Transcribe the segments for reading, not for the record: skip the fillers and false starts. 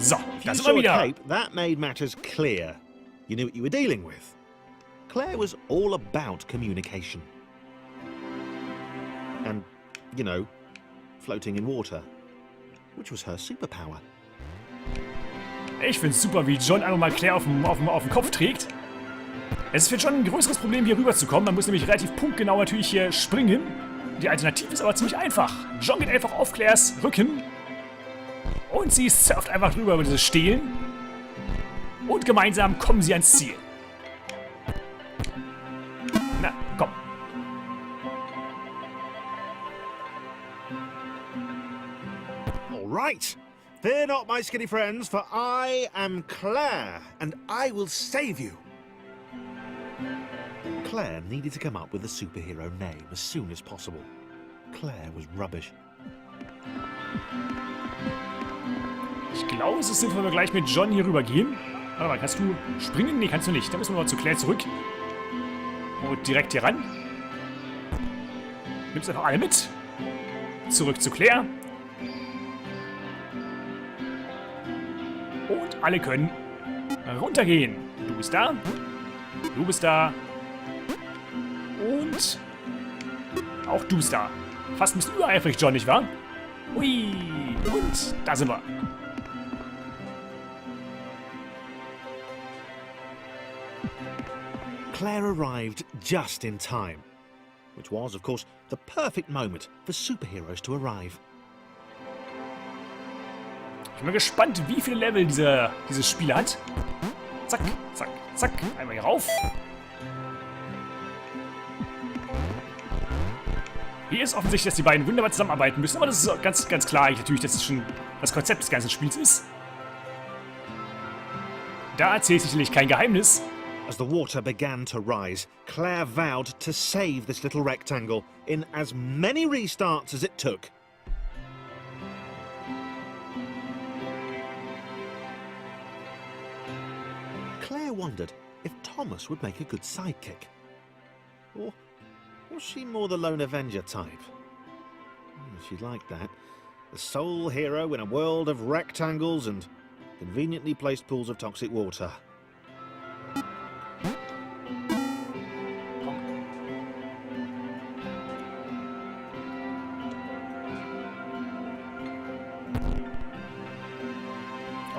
So, If da you sind saw wir a wieder. cape, that made matters clear. You knew what you were dealing with. Claire was all about communication. And, you know, floating in water, which was her superpower. Ich find's super, wie John einfach mal Claire auf dem Kopf trägt. Es ist für John ein größeres Problem, hier rüber zu kommen. Man muss nämlich relativ punktgenau natürlich hier springen. Die Alternative ist aber ziemlich einfach. John geht einfach auf Claires Rücken. Und sie surft einfach drüber über diese Stelen. Und gemeinsam kommen sie ans Ziel. Na, komm. All right. Fear not, my skinny friends, for I am Claire, and I will save you. Claire needed to come up with a superhero name as soon as possible. Claire was rubbish. Ich glaube, es ist sinnvoll, wenn wir gleich mit John hier rüber gehen. Warte mal, kannst du springen? Nee, kannst du nicht. Da müssen wir mal zu Claire zurück. Und direkt hier ran. Nimmst einfach alle mit. Zurück zu Claire. Und alle können runtergehen. Du bist da. Du bist da. Und auch du bist da. Fast ein bisschen übereifrig, John, nicht wahr? Ui. Und da sind wir. Claire arrived just in time, which was, of course, the perfect moment for superheroes to arrive. Ich bin mal gespannt, wie viele Level dieses Spiel hat. Zack, zack, zack. Einmal hier rauf. Hier ist offensichtlich, dass die beiden wunderbar zusammenarbeiten müssen, aber das ist ganz klar natürlich, dass es schon das Konzept des ganzen Spiels ist. Da erzählt sicherlich kein Geheimnis. As the water began to rise, Claire vowed to save this little rectangle in as many restarts as it took. Claire wondered if Thomas would make a good sidekick. Or was she more the lone Avenger type? She liked that. The sole hero in a world of rectangles and conveniently placed pools of toxic water.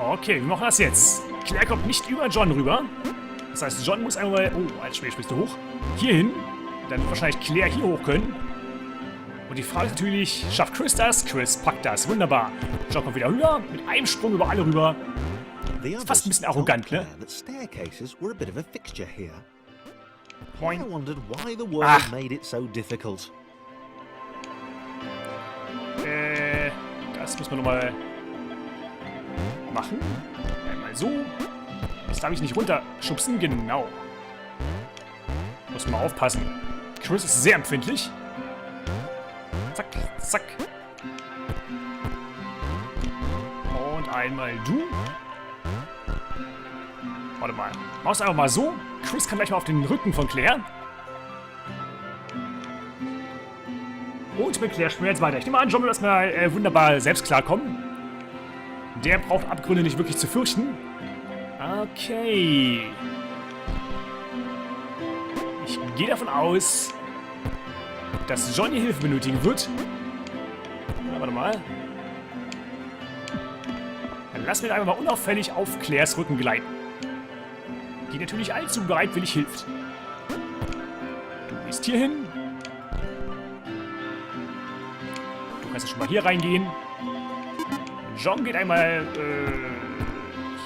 Okay, wir machen das jetzt. Claire kommt nicht über John rüber. Das heißt, John muss einmal... Oh, als Schwer sprichst du hoch. Hier hin. Dann wird wahrscheinlich Claire hier hoch können. Und die Frage ist natürlich, schafft Chris das? Chris packt das. Wunderbar. John kommt wieder rüber. Mit einem Sprung über alle rüber. Ist fast ein bisschen arrogant, ne? Moin. Das müssen wir nochmal machen. Einmal so. Jetzt darf ich nicht runterschubsen. Genau. Muss mal aufpassen. Chris ist sehr empfindlich. Zack, zack. Und einmal du. Warte mal. Mach's einfach mal so. Chris kann gleich mal auf den Rücken von Claire. Und mit Claire spielen wir jetzt weiter. Ich nehme an, John wird erstmal wunderbar selbst klarkommen. Der braucht Abgründe nicht wirklich zu fürchten. Okay. Ich gehe davon aus, dass John die Hilfe benötigen wird. Na, warte mal. Dann lassen wir ihn einfach mal unauffällig auf Claires Rücken gleiten. Die natürlich allzu bereitwillig hilft. Du gehst hier hin. Du kannst schon mal hier reingehen. John geht einmal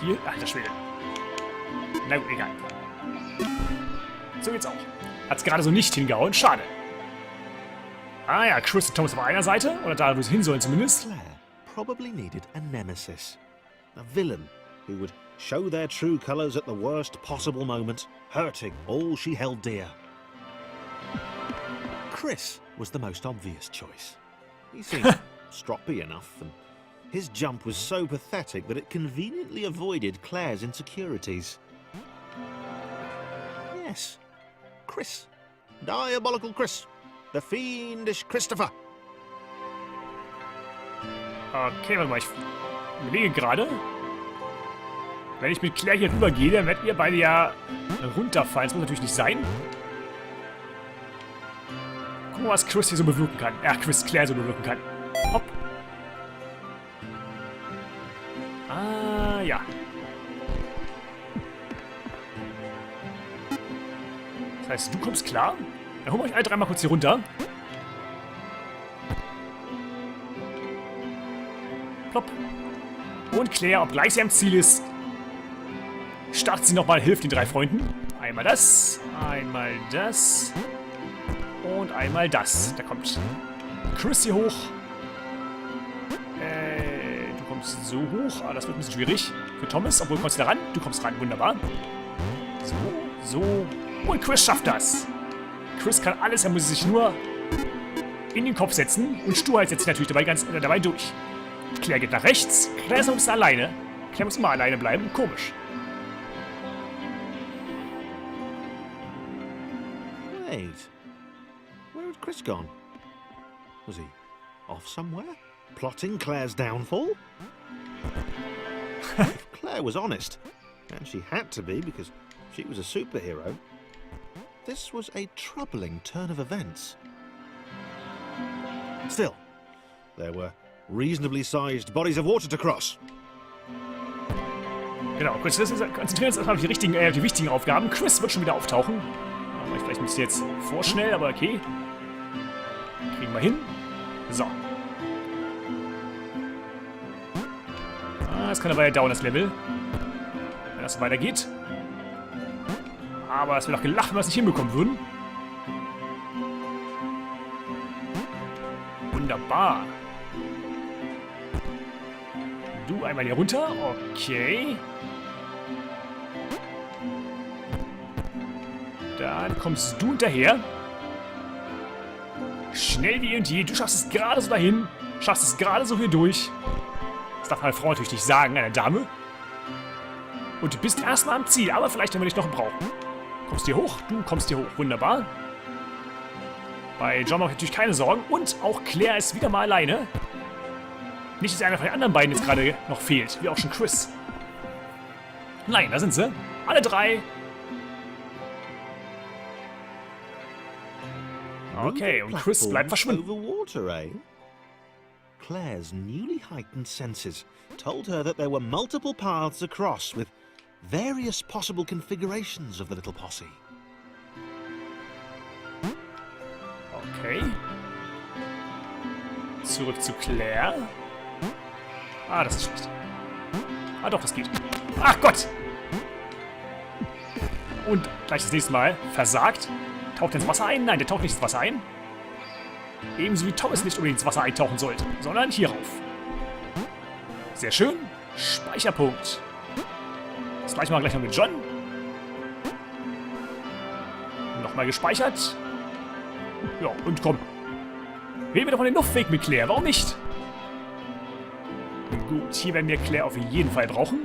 hier. Alter Schwede. Na gut, egal. So geht's auch. Hat's gerade so nicht hingehauen. Schade. Ah ja, Chris und Thomas auf einer Seite. Oder da, wo sie hin sollen zumindest. Claire probably needed a nemesis. A villain who would show their true colors at the worst possible moment, hurting all she held dear. Chris was the most obvious choice. He seemed stroppy enough, and his jump was so pathetic that it conveniently avoided Claire's insecurities. Yes, Chris. Diabolical Chris. The fiendish Christopher. Okay, warte mal, ich überlege gerade. Wenn ich mit Claire hier rübergehe, dann werdet ihr beide ja runterfallen. Das muss natürlich nicht sein. Guck mal, was Chris hier so bewirken kann. Claire so bewirken kann. Hopp. Ah, ja. Das heißt, du kommst klar. Dann holen wir euch alle dreimal kurz hier runter. Plopp. Und Claire, obgleich sie am Ziel ist, startet sie nochmal, hilft den 3 Freunden. Einmal das und einmal das. Da kommt Chris hier hoch. Du kommst so hoch. Ah, das wird ein bisschen schwierig für Thomas. Obwohl, kommst du da ran? Du kommst ran, wunderbar. So. Und Chris schafft das. Chris kann alles, er muss sich nur in den Kopf setzen. Und Sturheit setzt sich natürlich dabei durch. Claire geht nach rechts. Claire ist noch ein bisschen alleine. Claire muss immer alleine bleiben. Komisch. Wait. Where had Chris gone? Was he off somewhere? Plotting Claire's downfall? If Claire was honest, and she had to be because she was a superhero, this was a troubling turn of events. Still, there were reasonably sized bodies of water to cross. Genau, konzentrieren uns erstmal auf die wichtigen Aufgaben. Chris wird schon wieder auftauchen. Aber vielleicht ein bisschen jetzt vorschnell, aber okay. Kriegen wir hin. So. Das kann aber ja dauern, das Level. Wenn das so weitergeht. Aber es wird auch gelacht, wenn wir es nicht hinbekommen würden. Wunderbar. Du einmal hier runter. Okay. Dann kommst du hinterher. Schnell wie und je. Du schaffst es gerade so dahin. Schaffst es gerade so hier durch. Das darf eine Frau natürlich nicht sagen, eine Dame. Und du bist erstmal am Ziel. Aber vielleicht, wenn wir dich noch brauchen. Kommst hier hoch? Du kommst hier hoch. Wunderbar. Bei John mache ich natürlich keine Sorgen. Und auch Claire ist wieder mal alleine. Nicht, dass einer von den anderen beiden jetzt gerade noch fehlt. Wie auch schon Chris. Nein, da sind sie. Alle 3. Okay, und Chris bleibt verschwunden. Claire's newly heightened senses told her that there were multiple paths across with various possible configurations of the little posse. Okay. Zurück zu Claire. Ah, das ist schlecht. Ah, doch, das geht. Ach Gott! Und gleich das nächste Mal versagt. Taucht er ins Wasser ein? Nein, der taucht nicht ins Wasser ein. Ebenso wie Thomas nicht unbedingt ins Wasser eintauchen sollte, sondern hier rauf. Sehr schön. Speicherpunkt. Das gleiche machen wir gleich noch mit John. Nochmal gespeichert. Ja, und komm. Reden wir doch von den Luftweg mit Claire. Warum nicht? Gut, hier werden wir Claire auf jeden Fall brauchen.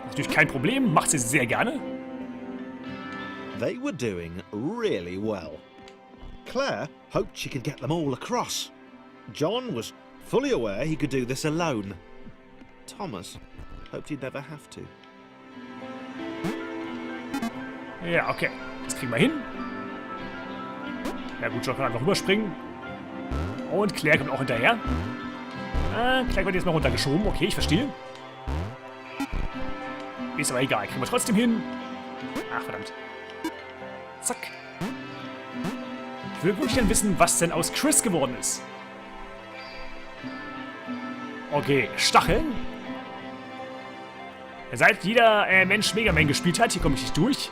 Natürlich kein Problem. Macht sie sehr gerne. They were doing really well. Claire hoped she could get them all across. John was fully aware he could do this alone. Thomas hoped he'd never have to. Ja, okay. Das kriegen wir hin. Ja gut, John kann einfach rüberspringen. Und Claire kommt auch hinterher. Claire wird jetzt mal runtergeschoben. Okay, ich verstehe. Ist aber egal. Kriegen wir trotzdem hin. Ach, verdammt. Zack. Ich will wirklich dann wissen, was denn aus Chris geworden ist. Okay, Stacheln. Seit jeder Mensch Mega Man gespielt hat, hier komme ich nicht durch,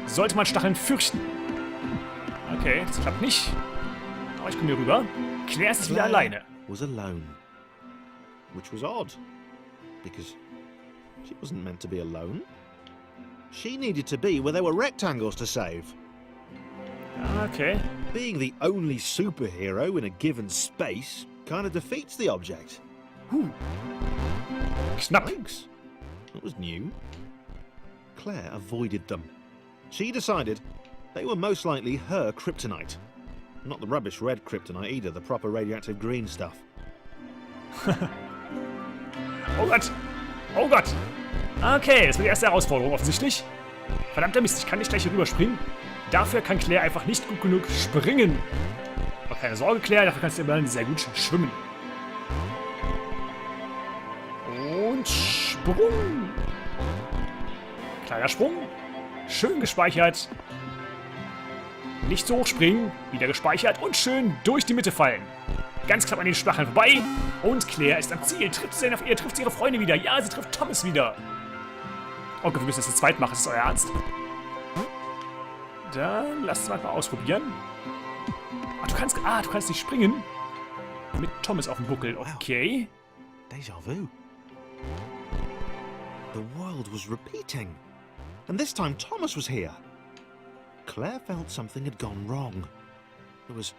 sollte man Stacheln fürchten. Okay, das klappt nicht. Aber ich komme hier rüber. Claire ist wieder alleine. Was alone. Which was odd. Because she wasn't meant to be alone. She needed to be where there were rectangles to save. Okay. Being the only superhero in a given space kind of defeats the object. Knapp. Thanks. That was new. Claire avoided them. She decided they were most likely her kryptonite. Not the rubbish red kryptonite either, the proper radioactive green stuff. Oh Gott. Oh Gott. Okay, das wird die erste Herausforderung offensichtlich. Verdammter Mist, ich kann nicht gleich hier rüberspringen. Dafür kann Claire einfach nicht gut genug springen. Aber keine Sorge, Claire, dafür kannst du immerhin sehr gut schwimmen. Und Sprung. Kleiner Sprung. Schön gespeichert. Nicht so hoch springen. Wieder gespeichert. Und schön durch die Mitte fallen. Ganz knapp an den Stacheln vorbei. Und Claire ist am Ziel. Trifft sie ihre Freunde wieder. Ja, sie trifft Thomas wieder. Okay, wir müssen das zu zweit machen. Ist das euer Ernst? Dann lasst es mal ausprobieren. Du kannst nicht springen. Mit Thomas auf dem Buckel. Okay. Deja vu. The world was repeating. And this time Thomas was here. Claire felt something had gone wrong. There was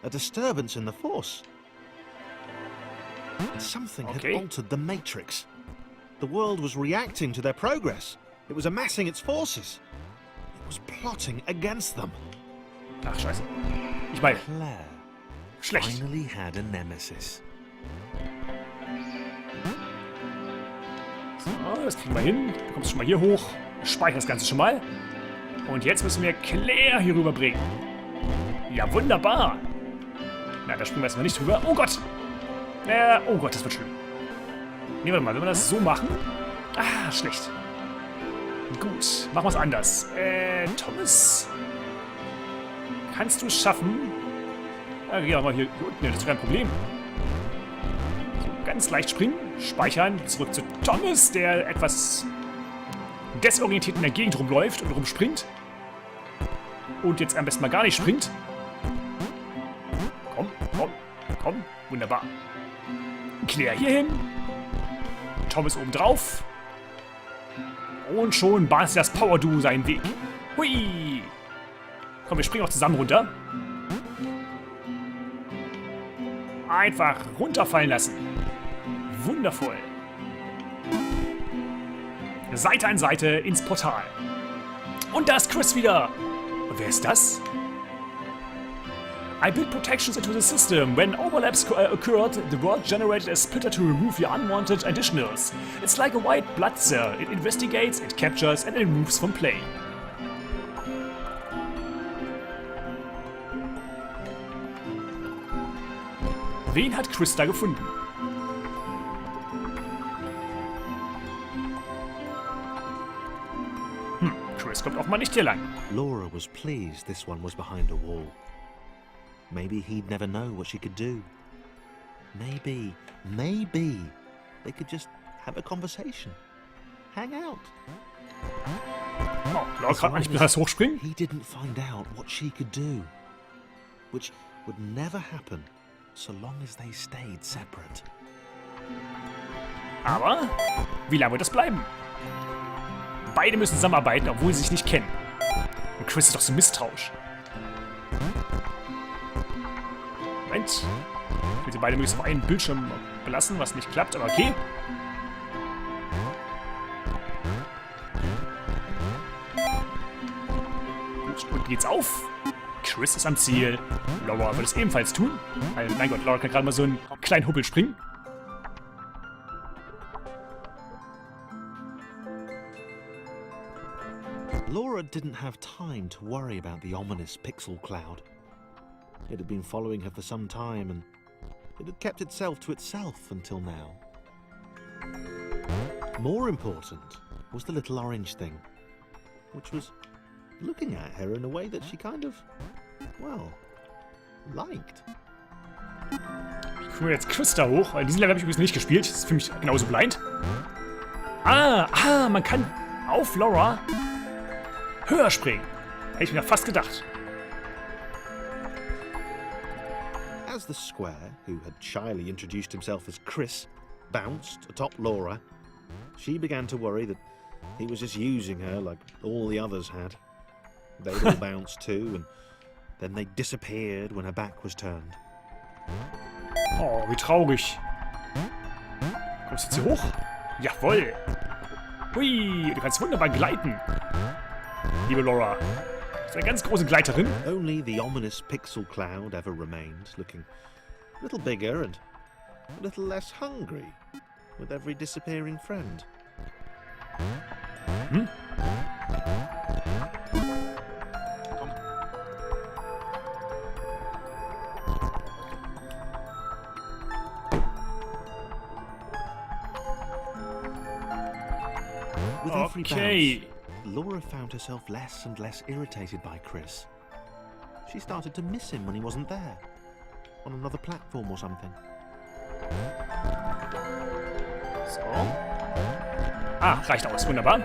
a disturbance in the force. Something had altered the matrix. The world was reacting to their progress. It was amassing its forces. It was plotting against them. Ach, scheiße. Ich meine, Claire schlecht. finally had a nemesis. So, das kriegen wir hin. Du kommst schon mal hier hoch. Speicher das Ganze schon mal. Und jetzt müssen wir Claire hier rüberbringen. Ja, wunderbar. Na, da springen wir erstmal nicht rüber. Oh Gott. Oh Gott, das wird schlimm. Nee, warte mal, wenn wir das so machen. Ah, schlecht. Gut, machen wir es anders. Thomas. Kannst du es schaffen? Geh doch mal hier unten, das ist kein Problem. So, ganz leicht springen, speichern, zurück zu Thomas, der etwas desorientiert in der Gegend rumläuft und rumspringt. Und jetzt am besten mal gar nicht springt. Komm, komm, komm. Wunderbar. Claire hier hin. Thomas oben drauf. Und schon bahnt sich das Power-Duo seinen Weg. Hui! Komm, wir springen auch zusammen runter. Einfach runterfallen lassen. Wundervoll. Seite an Seite ins Portal. Und da ist Chris wieder. Und wer ist das? I built protections into the system. When overlaps occurred, the world generated a splitter to remove the unwanted additionals. It's like a white blood cell. It investigates, it captures and it removes from play. Wen hat Chris da gefunden? Chris kommt auch mal nicht hier lang. Laura was pleased this one was behind a wall. Maybe he'd never know what she could do. Maybe they could just have a conversation. Hang out. Oh, Laura kann nicht besonders hochspringen. He didn't find out what she could do. Which would never happen so long as they stayed separate. Aber wie lange wird das bleiben? Beide müssen zusammenarbeiten, obwohl sie sich nicht kennen. Und Chris ist doch so misstrauisch. Moment. Ich will sie beide möglichst auf einen Bildschirm belassen, was nicht klappt, aber okay. Gut, und geht's auf. Chris ist am Ziel. Laura wird es ebenfalls tun. Mein Gott, Laura kann gerade mal so einen kleinen Hubbel springen. Laura didn't have time to worry about the ominous pixel cloud. It had been following her for some time, and it had kept itself to itself until now. More important was the little orange thing, which was looking at her in a way that she kind of, well, liked. Ich komme jetzt Chris da hoch. Diesen Level habe ich übrigens nicht gespielt. Das ist für mich genauso blind. Man kann auf Laura höher springen. Hätte ich mir fast gedacht. As the square, who had shyly introduced himself as Chris, bounced atop Laura, she began to worry that he was just using her like all the others had. They'd all bounce too, and then they disappeared when her back was turned. Oh, wie traurig. Kommst du jetzt hier hoch? Jawohl. Hui, du kannst wunderbar gleiten. Liebe Laura. Du bist eine ganz große Gleiterin. Only the ominous pixel cloud ever remained, looking a little bigger and a little less hungry with every disappearing friend. Hm? With every Okay. bounce, Laura found herself less and less irritated by Chris. She started to miss him when he wasn't there, on another platform or something. So. Ah, reicht aus. Wunderbar.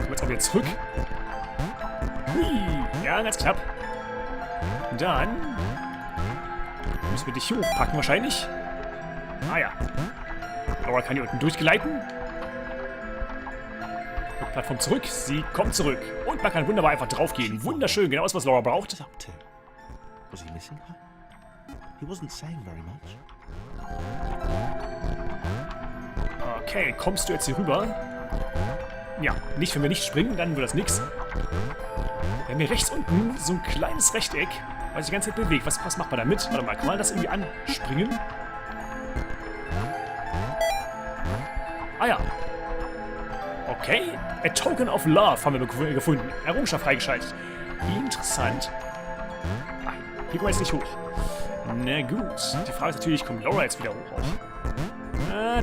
Jetzt auch wieder zurück. Hui. Ja, ganz knapp. Dann müssen wir dich hier hochpacken wahrscheinlich. Ah ja. Laura kann hier unten durchgeleiten. Plattform zurück. Sie kommt zurück. Und man kann wunderbar einfach draufgehen. Wunderschön. Genau das, was Laura braucht. What's up to? Was he missing her? He wasn't saying very much. Okay, kommst du jetzt hier rüber? Ja, nicht, wenn wir nicht springen, dann wird das nix. Wir haben hier rechts unten so ein kleines Rechteck, was sich die ganze Zeit bewegt. Was macht man damit? Warte mal, kann man das irgendwie anspringen? Ah ja. Okay. A Token of Love haben wir gefunden. Errungenschaft freigeschaltet. Interessant. Ah, hier kommen wir jetzt nicht hoch. Na gut. Die Frage ist natürlich, kommt Laura jetzt wieder hoch?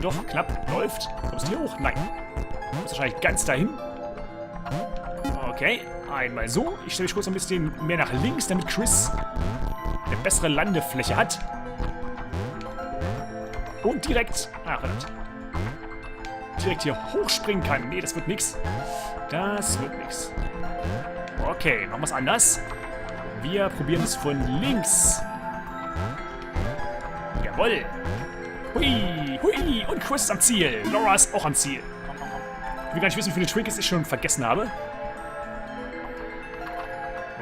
Doch, knapp. Läuft. Kommst du hier hoch? Nein. Du bist wahrscheinlich ganz dahin. Okay. Einmal so. Ich stelle mich kurz ein bisschen mehr nach links, damit Chris eine bessere Landefläche hat. Und direkt... Ah, verdammt. Direkt hier hochspringen kann. Nee, das wird nix. Das wird nix. Okay, machen wir es anders. Wir probieren es von links. Jawohl. Hui, hui. Und Chris ist am Ziel. Laura ist auch am Ziel. Ich will gar nicht wissen, wie viele Trinkets ich schon vergessen habe.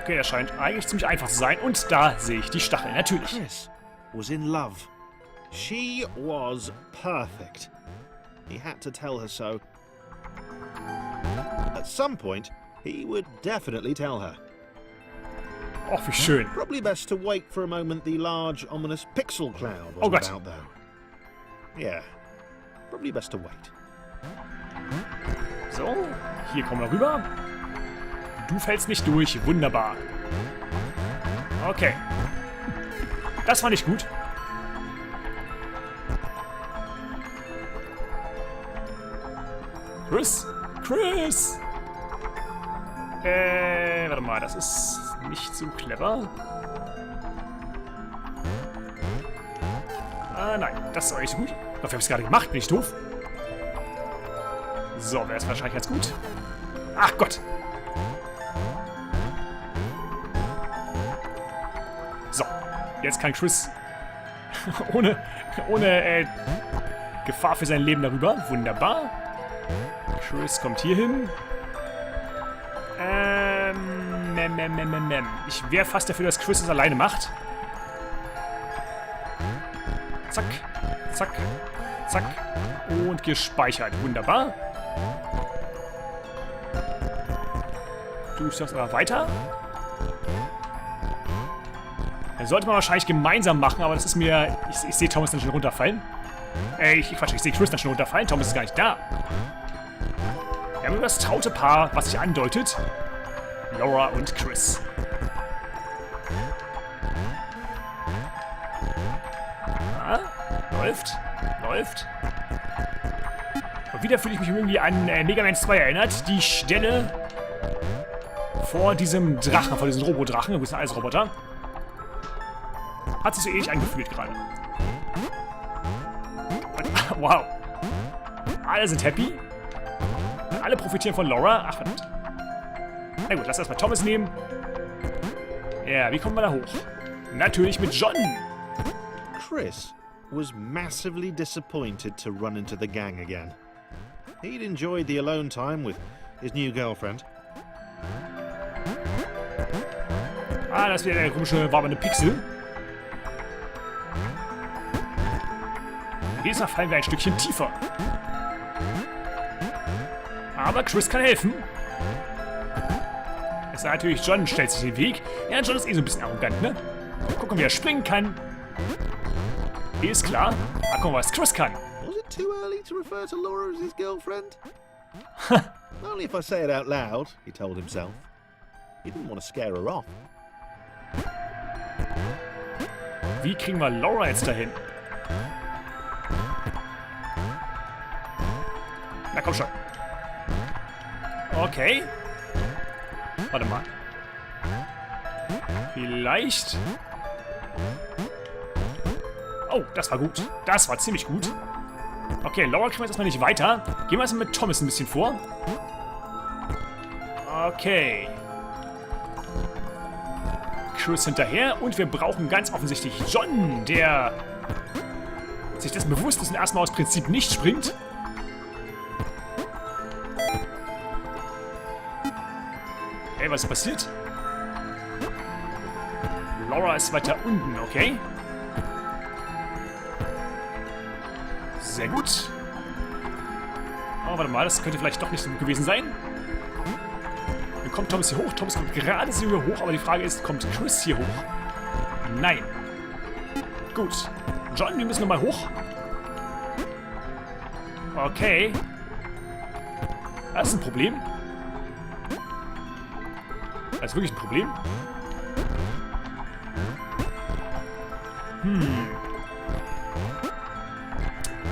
Okay, das scheint eigentlich ziemlich einfach zu sein. Und da sehe ich die Stacheln, natürlich. Chris was in love. She was perfect. He had to tell her so. At some point, he would definitely tell her. Och, wie schön. Probably best to wait for a moment the large, ominous pixel cloud Oh was Gott. about, though. Yeah, probably best to wait. So, hier kommen wir rüber. Du fällst nicht durch. Wunderbar. Okay. Das fand ich gut. Chris? Chris! Warte mal, das ist nicht so clever. Ah, nein, das ist auch nicht so gut. Dafür habe ich es gerade gemacht, bin ich doof. So, wäre es wahrscheinlich ganz gut. Ach Gott! So, jetzt kann Chris ohne Gefahr für sein Leben darüber. Wunderbar. Chris kommt hier hin. Ich wäre fast dafür, dass Chris es alleine macht. Zack, zack, zack. Und gespeichert. Wunderbar. Du schaffst aber weiter. Dann sollte man wahrscheinlich gemeinsam machen, aber das ist mir... Ich sehe Thomas dann schon runterfallen. Ich sehe Chris dann schon runterfallen. Thomas ist gar nicht da. Wir haben das traute Paar, was sich andeutet. Laura und Chris. Ah, läuft. Läuft. Und wieder fühle ich mich irgendwie an Mega Man 2 erinnert. Die Stelle vor diesem Drachen, vor diesem Robodrachen. Wo ist ein Eisroboter? Hat sich so ähnlich angefühlt gerade. Und, wow. Alle sind happy. Alle profitieren von Laura. Ach, verdammt. Na gut, lass erstmal Thomas nehmen. Ja, wie kommen wir da hoch? Natürlich mit John. Chris was massively disappointed to run into the gang again. He'd enjoyed the alone time with his new girlfriend. Ah, das ist wieder der komische wabernde Pixel. Jedes Mal fallen wir ein Stückchen tiefer. Aber Chris kann helfen. Es sei natürlich, John stellt sich den Weg. Ja, John ist eh so ein bisschen arrogant, ne? Gucken, wie er springen kann. Ist klar. Na, guck mal, was Chris kann. Was it too early to refer to Laura as his girlfriend? Only if I say it out loud, he told himself. He didn't want to scare her off. Wie kriegen wir Laura jetzt dahin? Na komm schon. Okay. Warte mal. Vielleicht... Oh, das war gut. Das war ziemlich gut. Okay, Laura kriegen wir jetzt erstmal nicht weiter. Gehen wir erstmal mit Thomas ein bisschen vor. Okay. Chris hinterher. Und wir brauchen ganz offensichtlich John, der sich dessen bewusst ist und erstmal aus Prinzip nicht springt. Hey, was ist passiert? Laura ist weiter unten, okay. Sehr gut. Oh, warte mal, das könnte vielleicht doch nicht so gut gewesen sein. Dann kommt Thomas hier hoch. Thomas kommt gerade so hier hoch, aber die Frage ist, kommt Chris hier hoch? Nein. Gut. John, wir müssen nochmal hoch. Okay. Das ist ein Problem. Das ist wirklich ein Problem.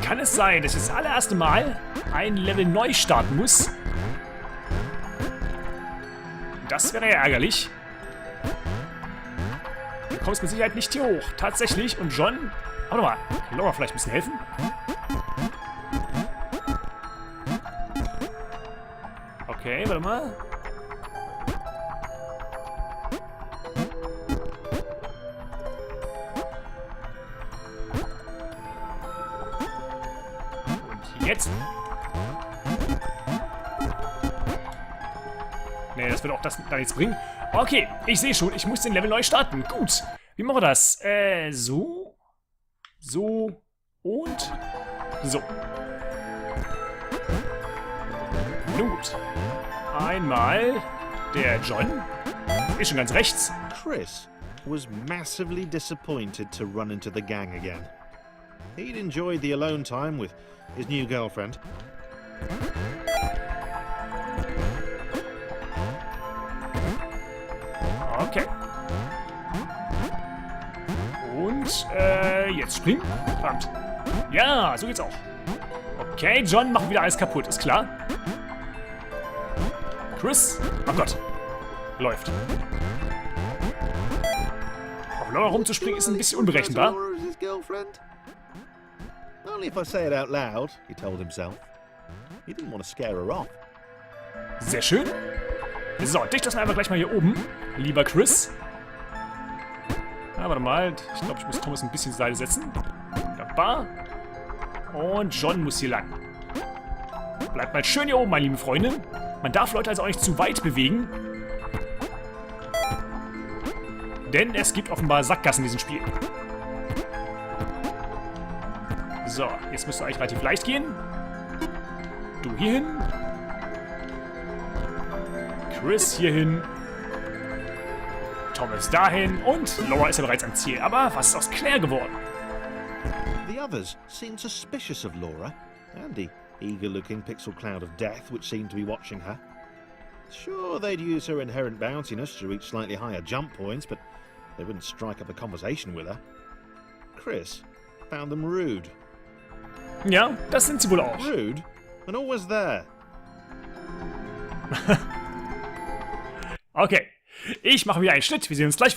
Kann es sein, dass ich das allererste Mal ein Level neu starten muss? Das wäre ja ärgerlich. Du kommst mit Sicherheit nicht hier hoch. Tatsächlich. Und John... Warte mal. Kann Laura vielleicht ein bisschen helfen? Okay, warte mal. Jetzt. Nee, das wird auch das da nichts bringen. Okay, ich sehe schon, ich muss den Level neu starten. Gut. Wie machen wir das? So. So. Und. So. Nun gut. Einmal der John. Ist schon ganz rechts. Chris was massively disappointed to run into the gang again. He'd enjoyed the alone time with his new girlfriend. Okay. Und, jetzt springen. Verdammt. Ja, so geht's auch. Okay, John macht wieder alles kaputt, ist klar. Chris. Oh Gott. Läuft. Auf Laura rumzuspringen ist ein bisschen unberechenbar. Only if I say it out loud, he told himself. He didn't want to scare her off. Sehr schön. So, dich lassen wir einfach gleich mal hier oben, lieber Chris. Na, warte mal. Ich glaube, ich muss Thomas ein bisschen zur Seite setzen. Wunderbar. Und John muss hier lang. Bleibt mal schön hier oben, meine lieben Freunde. Man darf Leute also auch nicht zu weit bewegen. Denn es gibt offenbar Sackgassen in diesem Spiel. So, jetzt müsste eigentlich relativ leicht gehen. Du hier hin. Chris hier hin. Thomas dahin. Und Laura ist ja bereits am Ziel. Aber was ist aus Claire geworden? The others seemed suspicious of Laura, and the eager-looking pixel cloud of death which seemed to be watching her. Sure, they'd use her inherent bounciness to reach slightly higher jump points, but they wouldn't strike up a conversation with her. Chris found them rude. Ja, das sind sie wohl auch. Rude? And always there. Okay, ich mache wieder einen Schnitt. Wir sehen uns gleich.